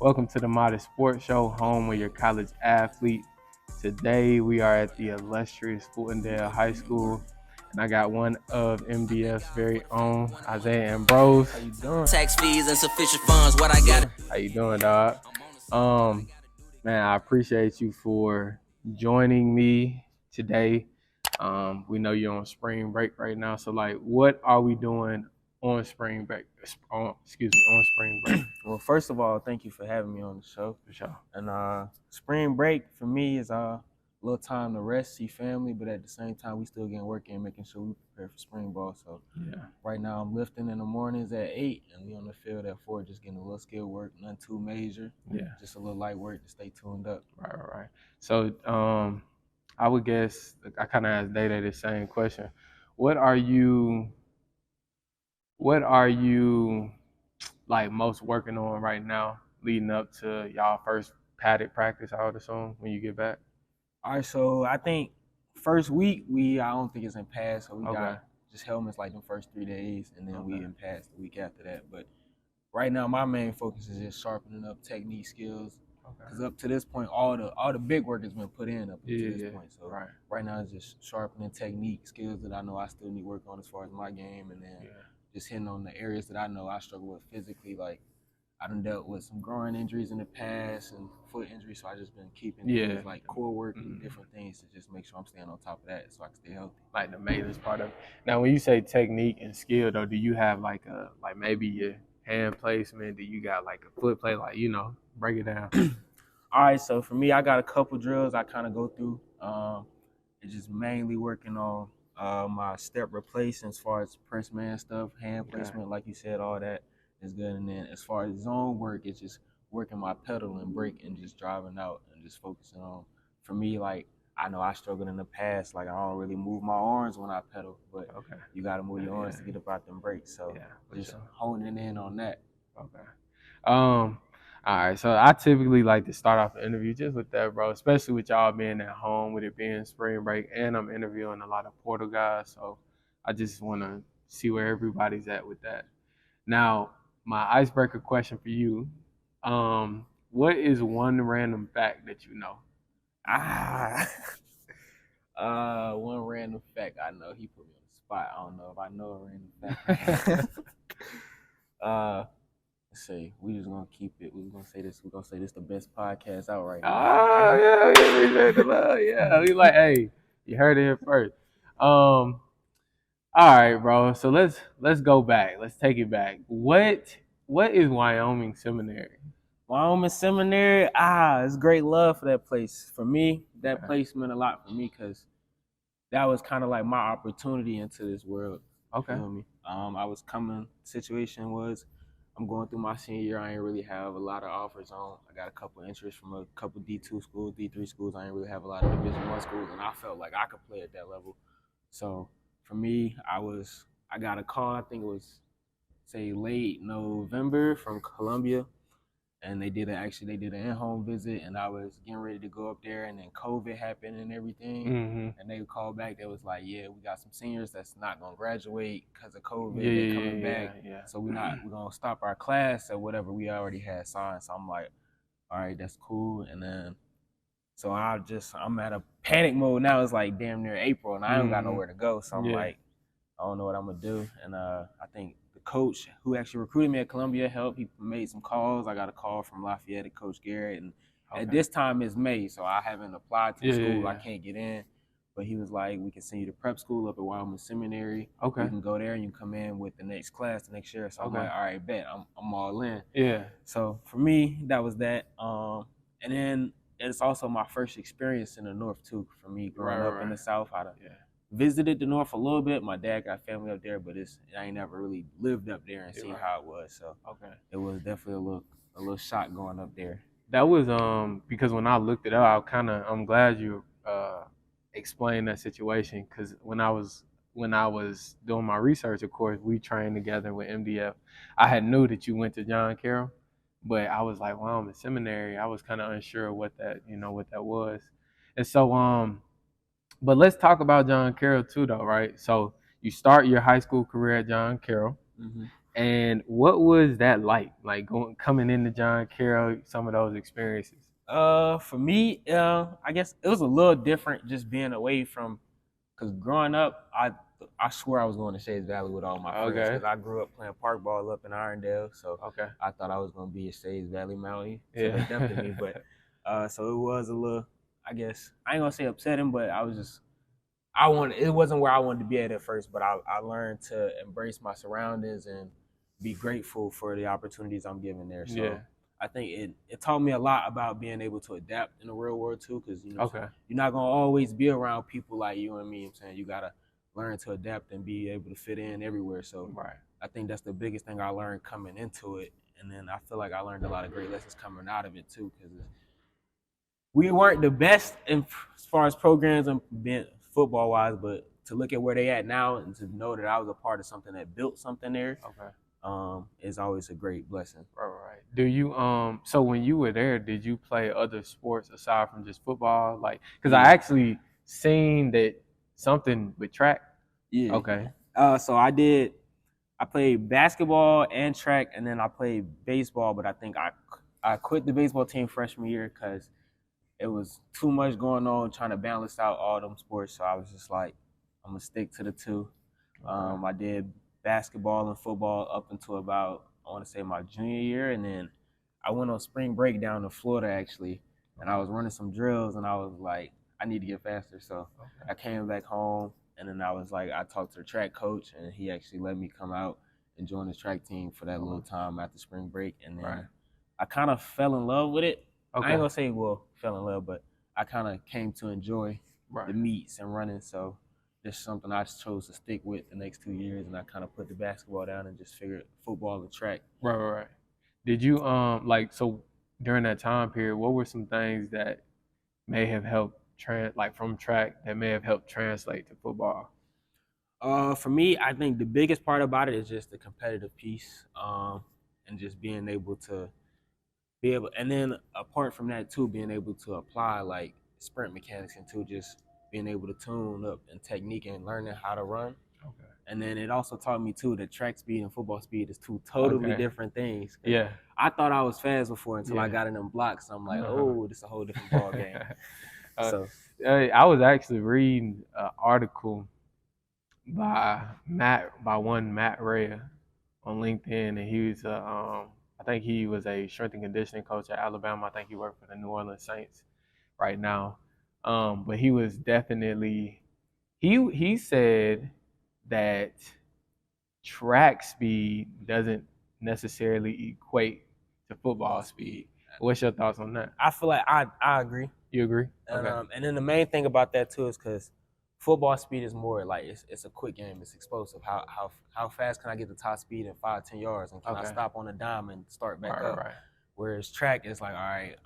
Welcome to the Modest Sports Show, home of your college athlete. Today we are at the illustrious Fultondale High School, and I got one of MDF's very own, Isaiah Ambroise. How you doing? Tax fees and sufficient funds. What I got? How you doing, dog? Man, I appreciate you for joining me today. We know you're on spring break right now, so what are we doing on spring break? On spring break. Well, first of all, thank you for having me on the show. For sure. And spring break for me is a little time to rest, see family, but at the same time, we still getting work in, making sure we prepare for spring ball. So right now, I'm lifting in the mornings at 8, and we on the field at 4, just getting a little skill work, nothing too major. Yeah. Just a little light work to stay tuned up. Right. So I would guess I kind of asked Day the same question. What are you like most working on right now, leading up to y'all first padded practice? I would assume when you get back. All right, so I think first week I don't think it's in pass, so we got just helmets like the first 3 days, and then we in pass the week after that. But right now, my main focus is just sharpening up technique skills. Because up to this point, all the big work has been put in up to this point. So right now, it's just sharpening technique skills that I know I still need work on as far as my game, and then just hitting on the areas that I know I struggle with physically. Like I done dealt with some groin injuries in the past and foot injuries, so I just been keeping things like core work and different things to just make sure I'm staying on top of that so I can stay healthy. Like the maintenance part of it. Now, when you say technique and skill, though, do you have like maybe your hand placement? Do you got like a foot play? Like, break it down. All right, so for me, I got a couple drills I kind of go through. It's just mainly working on my step replacement as far as press man stuff, hand placement, like you said, all that is good. And then as far as zone work, it's just working my pedal and brake and just driving out and just focusing on. For me, like I know I struggled in the past, like I don't really move my arms when I pedal, but you got to move your arms to get up out them brakes. So just honing in on that. All right, so I typically like to start off the interview just with that, bro, especially with y'all being at home, with it being spring break, and I'm interviewing a lot of Portal guys, so I just want to see where everybody's at with that. Now, my icebreaker question for you, what is one random fact that you know? One random fact I know. He put me on the spot. I don't know if I know a random fact. Let's see. We just gonna keep it. We're gonna say this. We're gonna say this the best podcast out right now. Yeah. We like, hey, you heard it here first. All right, bro. So let's go back. Let's take it back. What is Wyoming Seminary? Wyoming Seminary. It's great love for that place. For me, that place meant a lot for me because that was kind of like my opportunity into this world. Okay. You feel me? I was coming. Situation was, I'm going through my senior year. I ain't really have a lot of offers on. I got a couple of interests from a couple D2 schools, D3 schools. I ain't really have a lot of Division I schools, and I felt like I could play at that level. So for me, I got a call. I think it was late November from Columbia, and they did an in-home visit, and I was getting ready to go up there, and then COVID happened and everything, and they called back. They was like, yeah, we got some seniors that's not going to graduate because of COVID. They're coming back. So we're going to stop our class or whatever we already had signed. So I'm like, all right, that's cool. And then, so I'm at a panic mode now. It's like damn near April, and I don't got nowhere to go. So I'm like, I don't know what I'm going to do. And I think the coach who actually recruited me at Columbia helped. He made some calls. I got a call from Lafayette, Coach Garrett. And at this time, it's May, so I haven't applied to the school. I can't get in. But he was like, we can send you to prep school up at Wyoming Seminary. Okay. You can go there and you can come in with the next class the next year. So I'm like, all right, bet. I'm all in. Yeah. So for me, that was that. And then it's also my first experience in the North, too, for me growing up in the South. I visited the North a little bit. My dad got family up there, but I ain't never really lived up there and seen how it was. So it was definitely a little shock going up there. That was because when I looked it up, I'm glad you explained that situation, because when I was doing my research, of course, we trained together with MDF. I had knew that you went to John Carroll, but I was like, wow, I'm in seminary. I was kind of unsure what that was. And so but let's talk about John Carroll too, though, right? So you start your high school career at John Carroll. And what was that like coming into John Carroll, some of those experiences? For me, I guess it was a little different just being away from, because growing up, I swear I was going to Shades Valley with all my friends, Okay. because I grew up playing park ball up in Irondale, so Okay. I thought I was going to be a Shades Valley Mountie, so Yeah. they dumped me. But so it was a little, I guess I ain't gonna say upsetting, but I was just, it wasn't where I wanted to be at first, but I learned to embrace my surroundings and be grateful for the opportunities I'm given there. So Yeah. I think it taught me a lot about being able to adapt in the real world too, because Okay. you're not gonna always be around people like you and me. I'm saying you gotta learn to adapt and be able to fit in everywhere. So Right. I think that's the biggest thing I learned coming into it, and then I feel like I learned a lot of great lessons coming out of it too, because we weren't the best as far as programs and being football wise, but to look at where they at now and to know that I was a part of something that built something there, is always a great blessing. Right. Do you so when you were there, did you play other sports aside from just football? Like, because I actually seen that something with track. Yeah. Okay. So I played basketball and track, and then I played baseball, but I think I quit the baseball team freshman year because it was too much going on trying to balance out all them sports. So I was just like, I'm gonna stick to the two. I did basketball and football up until about, I want to say, my junior year, and then I went on spring break down to Florida actually, and I was running some drills, and I was like, I need to get faster. So I came back home, and then I was like, I talked to the track coach, and he actually let me come out and join the track team for that little time after spring break, and then I kind of fell in love with it. I ain't gonna say fell in love, but I kind of came to enjoy the meets and running. So this is something I chose to stick with the next 2 years, and I kind of put the basketball down and just figured football and track. Right. Did you like so during that time period? What were some things that may have helped like from track that may have helped translate to football? For me, I think the biggest part about it is just the competitive piece, and just being able to and then apart from that too, being able to apply like sprint mechanics into just being able to tune up and technique and learning how to run. Okay. And then it also taught me too that track speed and football speed is two totally different things. Yeah. I thought I was fast before until I got in them blocks. I'm like, oh, this is a whole different ball game. So I was actually reading an article by one Matt Ray on LinkedIn, and he was I think he was a strength and conditioning coach at Alabama. I think he worked for the New Orleans Saints right now. But he was definitely he said that track speed doesn't necessarily equate to football speed. What's your thoughts on that? I feel like I agree. You agree? And, and then the main thing about that too is because football speed is more like it's a quick game. It's explosive. How fast can I get the top speed in 5-10 yards, and can I stop on a dime and start back up? Right. Whereas track is like, all right,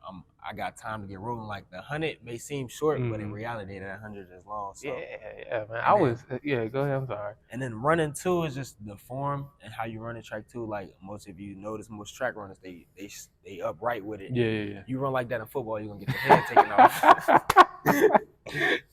I got time to get rolling. Like the 100 may seem short, but in reality, that 100 is long. So. Yeah, man. Go ahead. I'm sorry. And then running too is just the form and how you run the track too. Like most of you notice, most track runners they upright with it. Yeah. You run like that in football, you're gonna get your head taken off.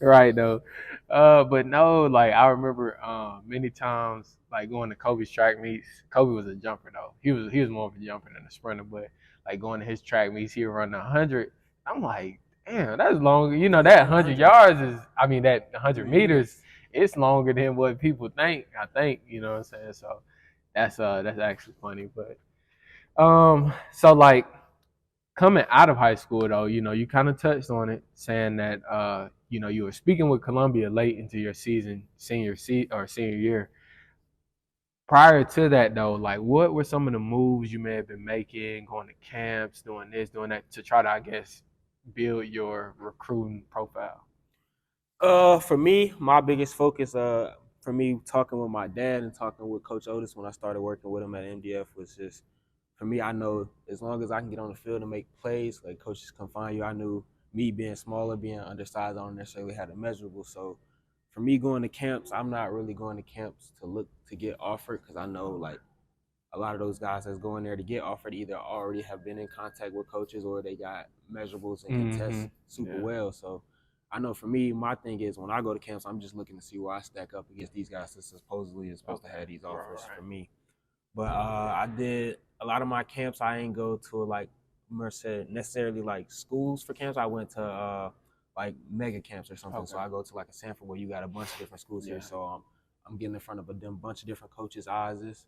Right though. But no, like I remember many times like going to Kobe's track meets. Kobe was a jumper though. He was more of a jumper than a sprinter, but like going to his track meets, he would run 100. I'm like, damn, that's long. You know, that 100 yards is, I mean, that 100 meters, it's longer than what people think. I think, you know what I'm saying. So that's actually funny. But so like coming out of high school though, you know, you kind of touched on it, saying that you know, you were speaking with Columbia late into your senior year. Prior to that though, like what were some of the moves you may have been making, going to camps, doing this, doing that, to try to, I guess, build your recruiting profile? For me, my biggest focus, for me talking with my dad and talking with Coach Otis when I started working with him at MDF was just, for me, I know as long as I can get on the field and make plays, like coaches can find you. I knew me being smaller, being undersized, I don't necessarily have the measurable. So for me going to camps, I'm not really going to camps to look to get offered, because I know like a lot of those guys that's going there to get offered either already have been in contact with coaches or they got measurables and can test super well. So I know for me, my thing is when I go to camps, I'm just looking to see where I stack up against these guys that supposedly is supposed to have these offers for me. But I did a lot of my camps. I ain't go to like necessarily like schools for camps. I went to like mega camps or something. Okay. So I go to like a Sanford where you got a bunch of different schools Yeah. here. So I'm getting in front of a bunch of different coaches' eyes.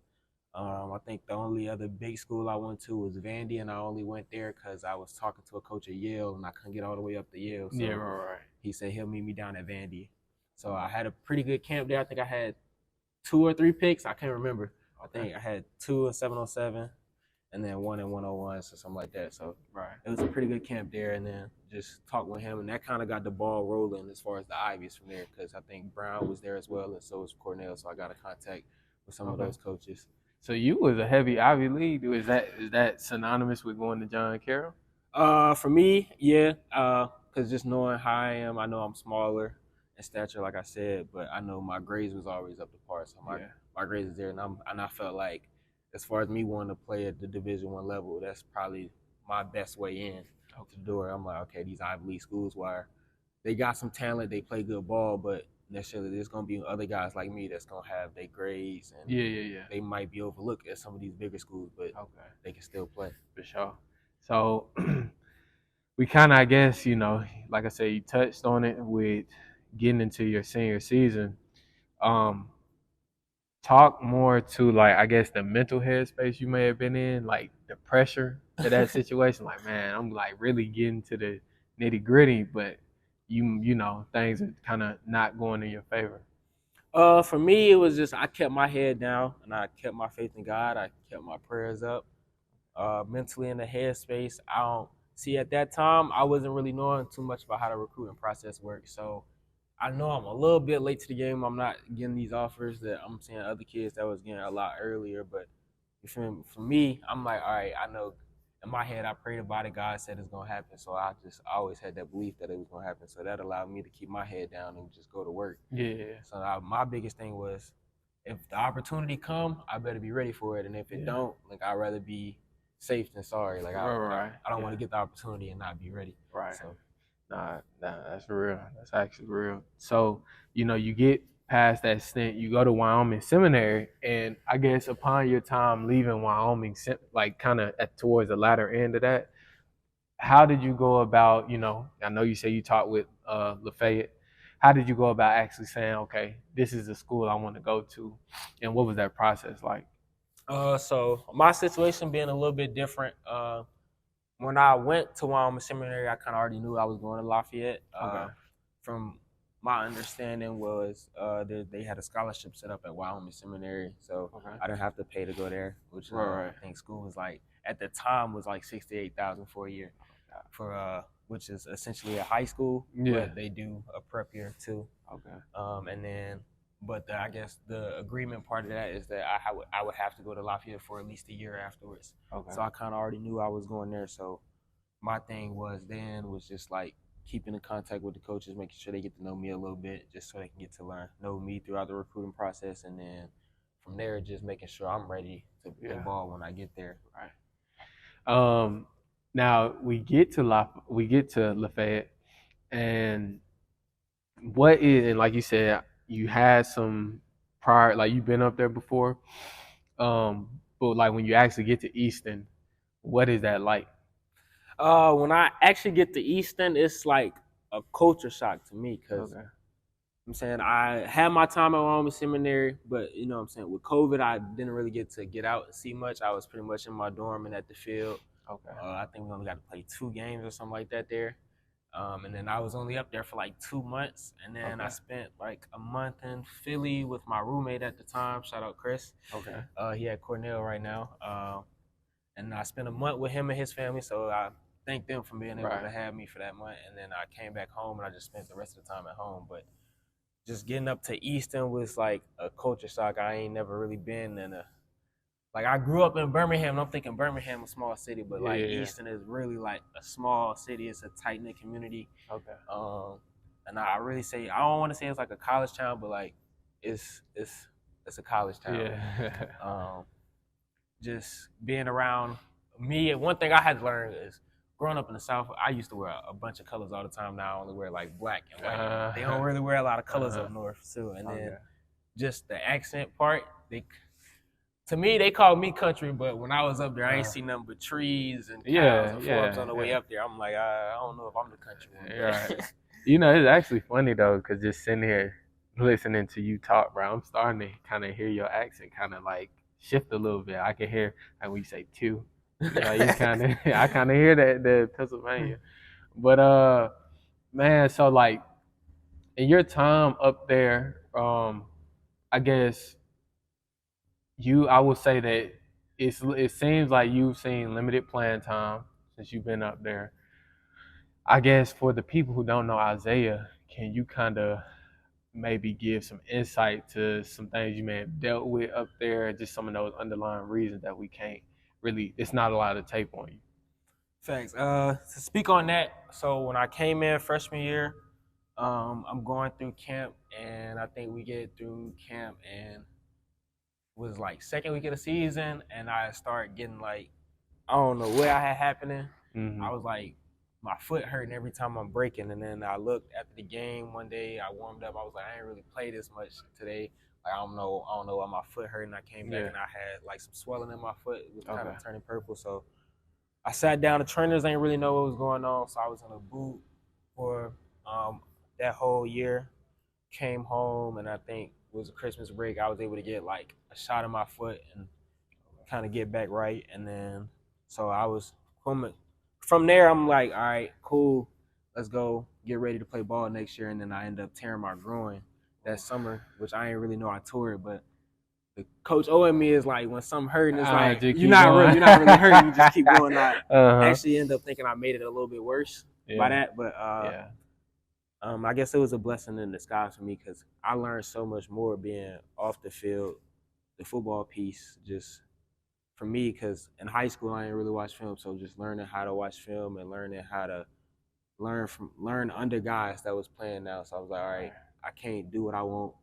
I think the only other big school I went to was Vandy, and I only went there because I was talking to a coach at Yale, and I couldn't get all the way up to Yale. So Yeah, right. he said he'll meet me down at Vandy. So I had a pretty good camp there. I think I had 2 or 3 picks. I can't remember. I think I had 2 in 707 and then 1 in 101, so something like that. So Right. it was a pretty good camp there, and then just talked with him, and that kind of got the ball rolling as far as the Ivies from there, because I think Brown was there as well, and so was Cornell. So I got a contact with some of those coaches. So you was a heavy Ivy League. Is that synonymous with going to John Carroll? For me, yeah, because just knowing how I am, I know I'm smaller in stature, like I said, but I know my grades was always up to par, so my grades is there, and I felt like as far as me wanting to play at the Division I level, that's probably my best way in to the door. I'm like, okay, these Ivy League schools where they got some talent, they play good ball, but necessarily there's gonna be other guys like me that's gonna have their grades, and they might be overlooked at some of these bigger schools, but they can still play. For sure. So we kind of, I guess, like I said, you touched on it with getting into your senior season. Talk more to, like, I guess, the mental headspace you may have been in, like the pressure to that situation. Like, man, I'm like really getting to the nitty gritty, but things are kind of not going in your favor. For me, it was just I kept my head down and I kept my faith in God. I kept my prayers up. Mentally in the headspace, I don't see at that time I wasn't really knowing too much about how the recruiting process works. So I know I'm a little bit late to the game. I'm not getting these offers that I'm seeing other kids that was getting a lot earlier. But you feel me? For me, I'm like, all right, I know. In my head, I prayed about it. God said it's gonna happen. So I always had that belief that it was gonna happen. So that allowed me to keep my head down and just go to work. Yeah. So my biggest thing was, if the opportunity come, I better be ready for it. And if it don't, like, I'd rather be safe than sorry. Like I don't want to get the opportunity and not be ready. Right. So. Nah, that's real. That's actually real. So, you get past that stint, you go to Wyoming Seminary, and I guess upon your time leaving Wyoming, like kind of towards the latter end of that, how did you go about, I know you say you taught with Lafayette. How did you go about actually saying, okay, this is the school I want to go to? And what was that process like? So my situation being a little bit different. When I went to Wyoming Seminary, I kind of already knew I was going to Lafayette. From my understanding was they had a scholarship set up at Wyoming Seminary, so I didn't have to pay to go there, which I think school was like at the time was like $68,000 for a year, for which is essentially a high school, but they do a prep year too. And then. But I guess the agreement part of that is that I would have to go to Lafayette for at least a year afterwards. So I kind of already knew I was going there. So my thing was just like keeping in contact with the coaches, making sure they get to know me a little bit, just so they can get to know me throughout the recruiting process. And then from there, just making sure I'm ready to play ball when I get there. Right. Now we get to Lafayette, and and like you said, you had some prior, like you've been up there before, but like when you actually get to Easton, what is that like? When I actually get to Easton, it's like a culture shock to me, because I'm saying I had my time at Wyoming Seminary, but what I'm saying, with COVID, I didn't really get to get out and see much. I was pretty much in my dorm and at the field. I think we only got to play 2 games or something like that there. And then I was only up there for like 2 months, and then I spent like a month in Philly with my roommate at the time. Shout out Chris. He at Cornell right now. And I spent a month with him and his family, so I thank them for being able to have me for that month. And then I came back home, and I just spent the rest of the time at home. But just getting up to Easton was like a culture shock. I ain't never really been in like, I grew up in Birmingham, and I'm thinking Birmingham a small city, but Easton is really like a small city. It's a tight-knit community. And I really say, I don't want to say it's like a college town, but like it's a college town. Just being around me, one thing I had to learn is, growing up in the South, I used to wear a bunch of colors all the time. Now I only wear like black and white. They don't really wear a lot of colors up north too. And then just the accent part, to me, they called me country, but when I was up there, I ain't seen nothing but trees and cows and farms on the way up there. I'm like, I don't know if I'm the country one. Right. You know, it's actually funny though, cause just sitting here listening to you talk, bro, I'm starting to kind of hear your accent kind of like shift a little bit. I can hear like when you say two, you know, you kind of I kind of hear that the Pennsylvania, but man, so like in your time up there, I guess I would say that it seems like you've seen limited playing time since you've been up there. I guess for the people who don't know Isaiah, can you kind of maybe give some insight to some things you may have dealt with up there, just some of those underlying reasons that we can't really, it's not a lot of tape on you. Facts. To speak on that, so when I came in freshman year, I'm going through camp, and I think we get through camp and was like second week of the season, and I started getting like, I don't know what I had happening. I was like, my foot hurting every time I'm breaking, and then I looked after the game one day. I warmed up. I was like, I ain't really played this much today. Like, I don't know why my foot hurting. I came back and I had like some swelling in my foot. It was kind of turning purple. So I sat down. The trainers ain't really know what was going on, so I was in a boot for that whole year. Came home, and I think it was a Christmas break. I was able to get like a shot in my foot and kind of get back right. And then so I was from there. I'm like, all right, cool. Let's go get ready to play ball next year. And then I end up tearing my groin that summer, which I didn't really know I tore it, but the coach owing me is like, when something hurting, it's like you're not really hurting. You just keep going. I actually end up thinking I made it a little bit worse by that, but I guess it was a blessing in disguise for me, because I learned so much more being off the field. The football piece, just for me, because in high school I didn't really watch film, so just learning how to watch film and learning how to learn under guys that was playing now. So I was like, all right, I can't do what I want.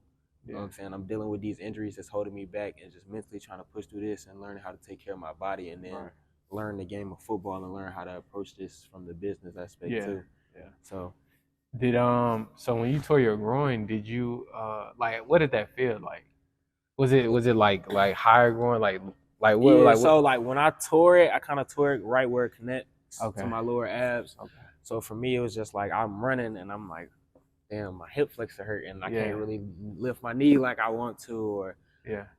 You know what I'm saying? I'm dealing with these injuries that's holding me back, and just mentally trying to push through this and learning how to take care of my body, and then learn the game of football and learn how to approach this from the business aspect too. Yeah. So so when you tore your groin, did you like, what did that feel like? Was it like higher groin, like what? Yeah, like so what? like when I tore it, I kind of tore it right where it connects to my lower abs. So for me, it was just like I'm running and I'm like, damn, my hip flexor hurt and I can't really lift my knee like I want to, or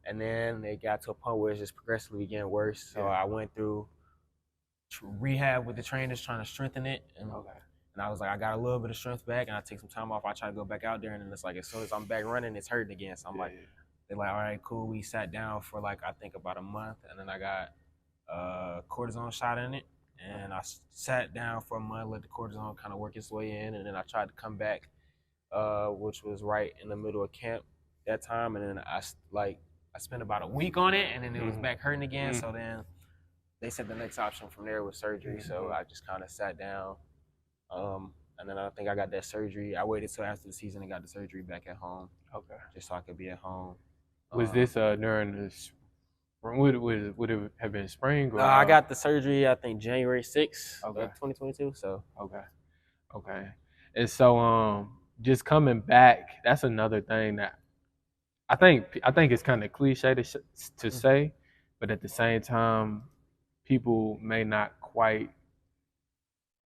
and then it got to a point where it's just progressively getting worse. So I went through rehab with the trainers trying to strengthen it, and I was like, I got a little bit of strength back, and I take some time off. I try to go back out there, and then it's like as soon as I'm back running, it's hurting again. So I'm like, they're like, all right, cool. We sat down for like, I think about a month, and then I got a cortisone shot in it, and I sat down for a month, let the cortisone kind of work its way in, and then I tried to come back, which was right in the middle of camp that time, and then I spent about a week on it, and then it was back hurting again. So then they said the next option from there was surgery. So I just kind of sat down, and then I think I got that surgery. I waited till after the season and got the surgery back at home. Just so I could be at home. Was this during this? Would it have been spring? Or I got the surgery, I think January 6th, 2022. So okay. And so just coming back, that's another thing that I think it's kind of cliche to say, but at the same time, people may not quite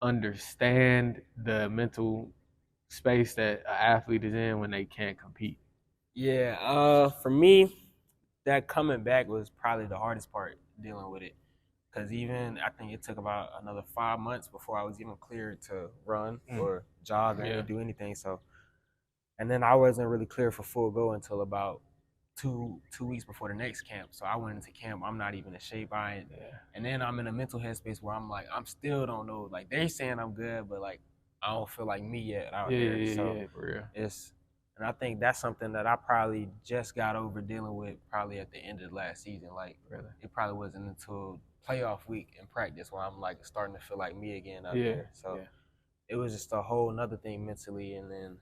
understand the mental space that an athlete is in when they can't compete. Yeah, for me, that coming back was probably the hardest part, dealing with it, because even I think it took about another 5 months before I was even cleared to run or jog or do anything. So, and then I wasn't really clear for full go until about two weeks before the next camp. So I went into camp, I'm not even in shape. And then I'm in a mental headspace where I'm like, I'm still don't know. Like, they're saying I'm good, but like I don't feel like me yet out there. So for real. And I think that's something that I probably just got over dealing with probably at the end of the last season. Like, it probably wasn't until playoff week in practice where I'm like starting to feel like me again out there. So it was just a whole nother thing mentally. And then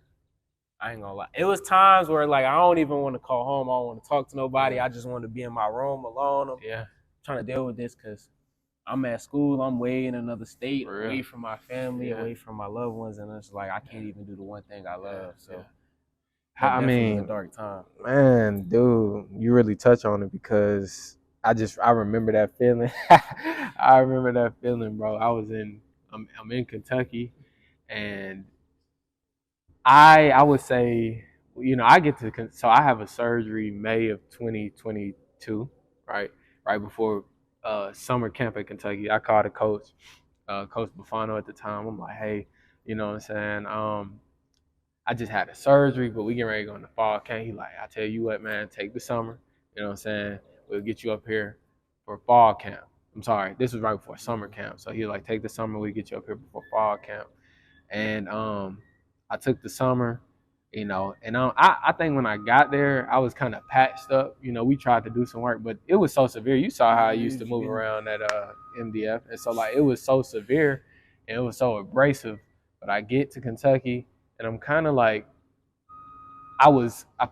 I ain't gonna lie, it was times where like I don't even want to call home. I don't want to talk to nobody. I just want to be in my room alone. I'm trying to deal with this because I'm at school. I'm way in another state, away from my family, away from my loved ones, and it's like I can't even do the one thing I love. So. I mean, a dark time. Man, dude, you really touch on it because I remember that feeling. I remember that feeling, bro. I'm in Kentucky, and I would say, so I have a surgery May of 2022, right? Right before summer camp at Kentucky. I called a coach, Coach Buffano at the time. I'm like, hey, you know what I'm saying? I just had a surgery, but we getting ready to go in the fall camp. He like, I tell you what, man, take the summer. You know what I'm saying? We'll get you up here for fall camp. I'm sorry, this was right before summer camp. So he was like, take the summer, we'll get you up here before fall camp. And I took the summer, and I think when I got there, I was kind of patched up. We tried to do some work, but it was so severe. You saw how I used to move around at MDF, and so like it was so severe and it was so abrasive. But I get to Kentucky, and I'm kind of like, I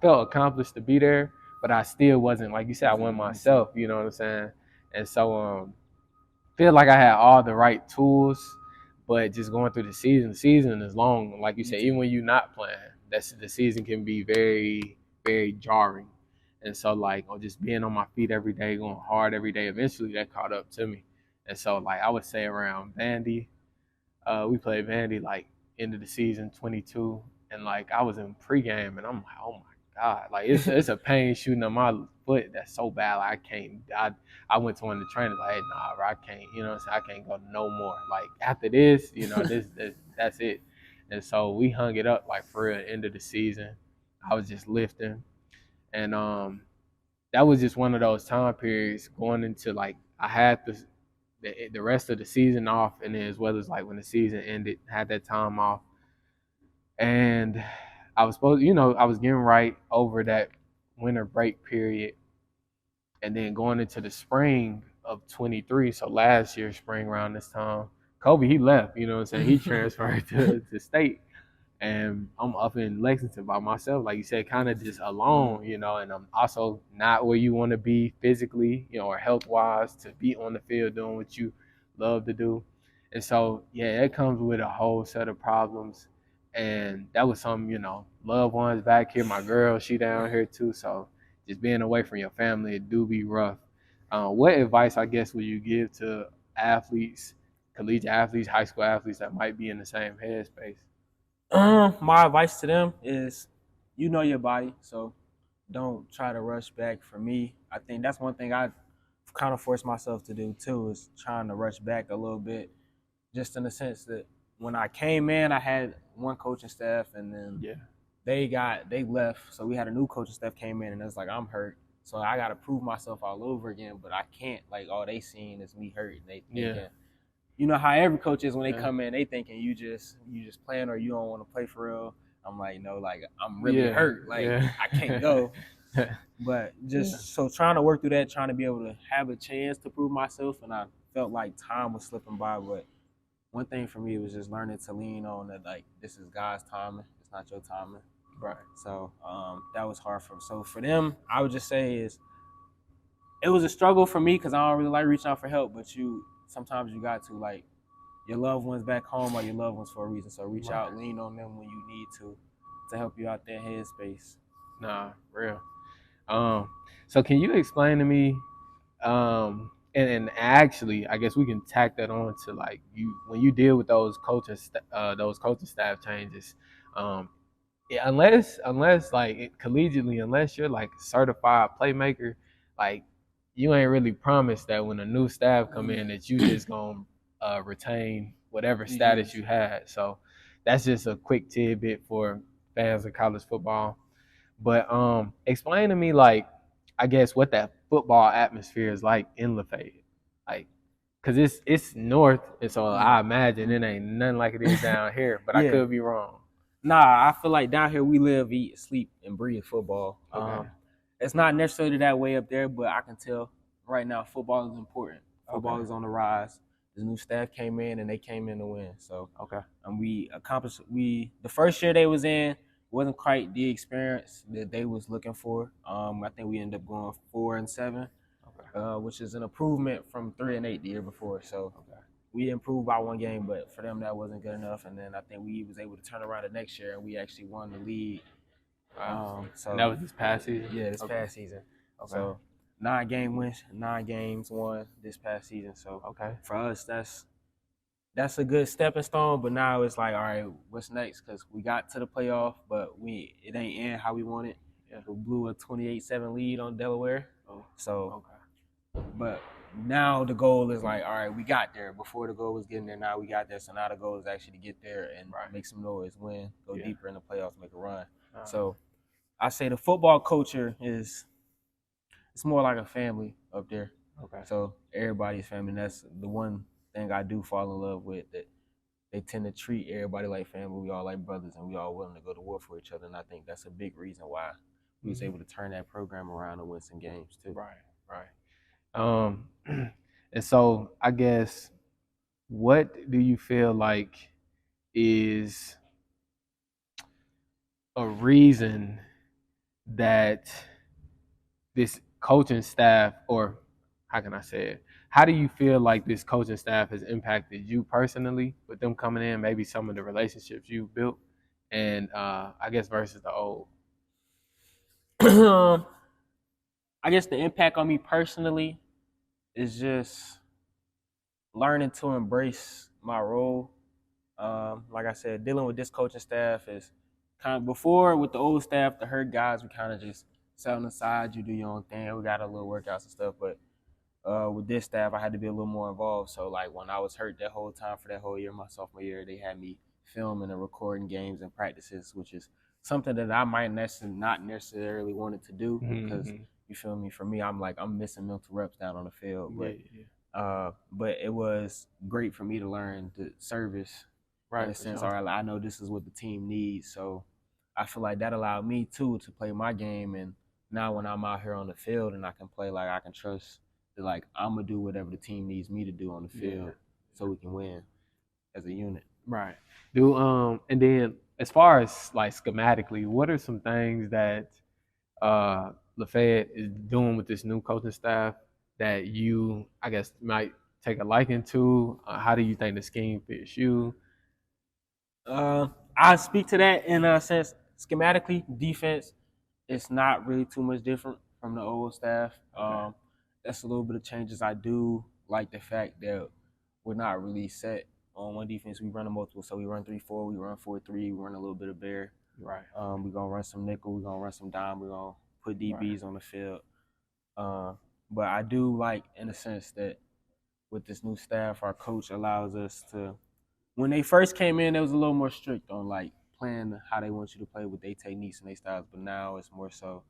felt accomplished to be there, but I still wasn't, like you said, I wasn't myself. You know what I'm saying? And so feel like I had all the right tools, but just going through the season is long. Like you said, even when you're not playing, the season can be very, very jarring. And so like, just being on my feet every day, going hard every day, eventually that caught up to me. And so like, I would say around Vandy, we played Vandy like end of the season 22, and like I was in pregame, and I'm like, oh my god, like it's a pain shooting on my foot that's so bad, like I can't. I went to one of the trainers like, hey, nah, bro, I can't. You know what I'm saying? I can't go no more. Like after this, that's it. And so we hung it up like for real. End of the season, I was just lifting, and that was just one of those time periods going into like I had the rest of the season off, and then as well as like when the season ended, had that time off, and I was I was getting right over that winter break period, and then going into the spring of 23. So last year, spring around this time, Kobe he left. You know what I'm saying? He transferred to state, and I'm up in Lexington by myself, like you said, kind of just alone, and I'm also not where you want to be physically, or health wise to be on the field doing what you love to do. And so, yeah, it comes with a whole set of problems. And that was some, loved ones back here. My girl, she down here too. So just being away from your family, it do be rough. What advice, I guess, would you give to athletes, collegiate athletes, high school athletes that might be in the same headspace? My advice to them is, you know your body, so don't try to rush back. For me, I think that's one thing I kind of forced myself to do too, is trying to rush back a little bit, just in the sense that when I came in, I had one coaching staff, and then they left, so we had a new coaching staff came in, and it's like I'm hurt, so I got to prove myself all over again. But I can't, like, all they seen is me hurt, and they thinking, you know how every coach is when they come in, they thinking you just playing or you don't want to play for real. I'm like, no, like I'm really hurt, like I can't go. But just so trying to work through that, trying to be able to have a chance to prove myself, and I felt like time was slipping by. But one thing for me was just learning to lean on that, like, this is God's timing, it's not your timing. Right. So that was hard for them. I would just say it was a struggle for me because I don't really like reaching out for help, but sometimes you got to, like, your loved ones back home are your loved ones for a reason. So reach out, lean on them when you need to help you out that headspace. Nah, real. So can you explain to me, and actually, I guess we can tack that on to like when you deal with those coaching staff changes, unless like collegiately, unless you're like a certified playmaker, like you ain't really promised that when a new staff come in that you just gonna retain whatever status you had. So that's just a quick tidbit for fans of college football. But explain to me, like, I guess what that football atmosphere is like in Lafayette, like, cause it's north, and so I imagine it ain't nothing like it is down here. But I could be wrong. Nah, I feel like down here we live, eat, sleep, and breathe football. Okay. It's not necessarily that way up there, but I can tell right now football is important. Football is on the rise. The new staff came in, and they came in to win. So and we accomplished. The first year they was in wasn't quite the experience that they was looking for. I think we ended up going 4-7, which is an improvement from 3-8 the year before. So we improved by one game, but for them that wasn't good enough. And then I think we was able to turn around the next year, and we actually won the league. So and that was this past season. Yeah, this past season. So 9 games won this past season. So Okay. for us, that's a good stepping stone. But now it's like, all right, what's next? Because we got to the playoff, but it ain't in how we want it. Yeah. We blew a 28-7 lead on Delaware. Oh, So, okay. but now the goal is like, all right, we got there. Before the goal was getting there, now we got there. So now the goal is actually to get there and make some noise, win, go deeper in the playoffs, make a run. So I say the football culture it's more like a family up there. Okay. So everybody's family. And that's the one thing I do fall in love with, that they tend to treat everybody like family. We all like brothers, and we all willing to go to war for each other. And I think that's a big reason why we was able to turn that program around and win some games too. Right. And so I guess, what do you feel like is a reason that this coaching staff, or how can I say it? How do you feel like this coaching staff has impacted you personally with them coming in, maybe some of the relationships you built, and I guess versus the old? I guess the impact on me personally is just learning to embrace my role. Like I said, dealing with this coaching staff is kind of, before with the old staff, the hurt guys, we kind of just sat on the side, you do your own thing. We got a little workouts and stuff, but with this staff, I had to be a little more involved. So like when I was hurt that whole time for that whole year, my sophomore year, they had me filming and recording games and practices, which is something that I might not necessarily wanted to do, because you feel me? For me, I'm missing mental reps down on the field, but it was great for me to learn the service. In a sense, all right, I know this is what the team needs, so I feel like that allowed me too to play my game. And now when I'm out here on the field and I can play, like I can trust that, like, I'm gonna do whatever the team needs me to do on the field, so we can win as a unit. Right. And then as far as like schematically, what are some things that Lafayette is doing with this new coaching staff that you, I guess, might take a liking to? How do you think the scheme fits you? I speak to that in a sense. Schematically, defense, it's not really too much different from the old staff. Okay. That's a little bit of changes. I do like the fact that we're not really set on one defense. We run a multiple, so we run 3-4, we run 4-3, we run a little bit of bear. Right. We're gonna run some nickel, we're gonna run some dime, we're gonna put DBs on the field. But I do like, in a sense, that with this new staff, our coach allows us to, when they first came in, it was a little more strict on like playing how they want you to play with their techniques and their styles. But now it's more so,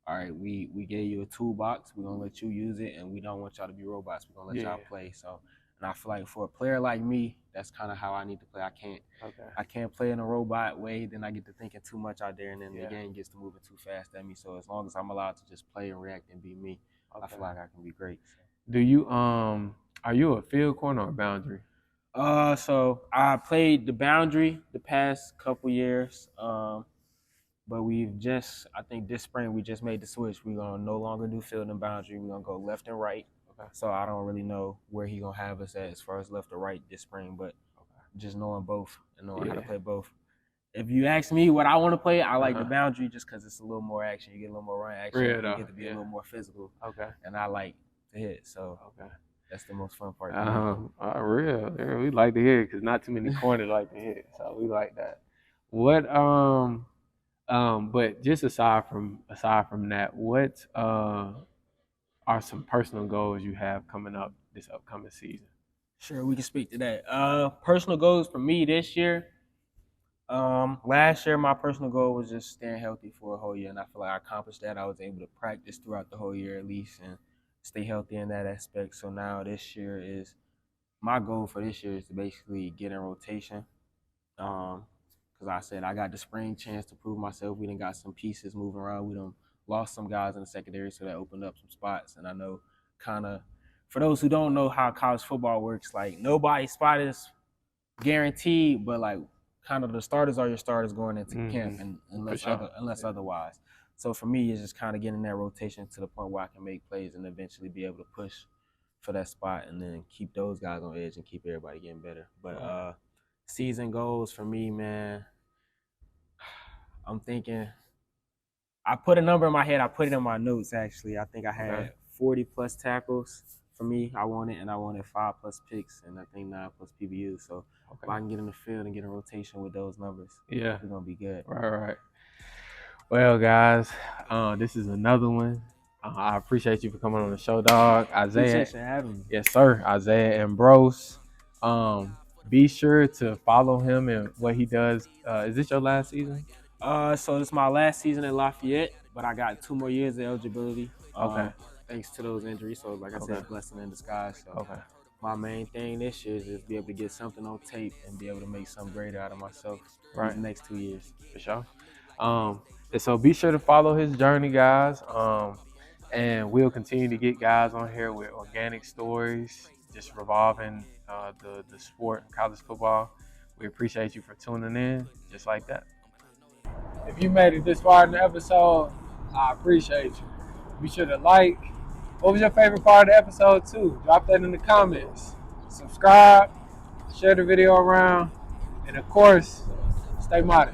all right, we gave you a toolbox, we're gonna let you use it, and we don't want y'all to be robots. We're gonna let y'all play. So, and I feel like for a player like me, that's kind of how I need to play. I can't play in a robot way, then I get to thinking too much out there, and then the game gets to moving too fast at me. So as long as I'm allowed to just play and react and be me, I feel like I can be great. Do you are you a field corner or boundary? So I played the boundary the past couple years, but I think this spring we just made the switch. We're gonna no longer do field and boundary. We're gonna go left and right. Okay. So I don't really know where he gonna have us at as far as left or right this spring, but just knowing both and knowing how to play both. If you ask me what I want to play, I like the boundary just because it's a little more action. You get a little more run action. You get to be a little more physical. Okay. And I like to hit, so that's the most fun part. Real. Yeah, we like to hit because not too many corners like to hit, so we like that. What but just aside from that, what are some personal goals you have coming up this upcoming season? Sure, we can speak to that. Personal goals for me this year. Last year my personal goal was just staying healthy for a whole year, and I feel like I accomplished that. I was able to practice throughout the whole year at least and stay healthy in that aspect. So now my goal for this year is to basically get in rotation. Because I said I got the spring chance to prove myself. We done got some pieces moving around. We done lost some guys in the secondary, so that opened up some spots. And I know, kind of, for those who don't know how college football works, like nobody's spot is guaranteed, but like kind of the starters are your starters going into camp, and unless otherwise. So for me, it's just kind of getting that rotation to the point where I can make plays and eventually be able to push for that spot and then keep those guys on edge and keep everybody getting better. But season goals for me, man, I'm thinking, I put a number in my head. I put it in my notes, actually. I think I had 40 plus tackles for me. I wanted 5 plus picks, and I think 9 plus PBU. So if I can get in the field and get in rotation with those numbers, Yeah. we're gonna be good. Right. Well, guys, this is another one. I appreciate you for coming on the show, dog. Isaiah. Appreciate you having me. Yes, sir. Isaiah Ambroise. Be sure to follow him and what he does. Is this your last season? So it's my last season at Lafayette, but I got 2 more years of eligibility. Okay. Thanks to those injuries. So like I said, blessing in disguise. So Okay. my main thing this year is just be able to get something on tape and be able to make something greater out of myself these next 2 years. For sure. And so be sure to follow his journey, guys. And we'll continue to get guys on here with organic stories, just revolving the sport, college football. We appreciate you for tuning in, just like that. If you made it this far in the episode, I appreciate you. Be sure to like. What was your favorite part of the episode too? Drop that in the comments. Subscribe, share the video around, and of course, stay modest.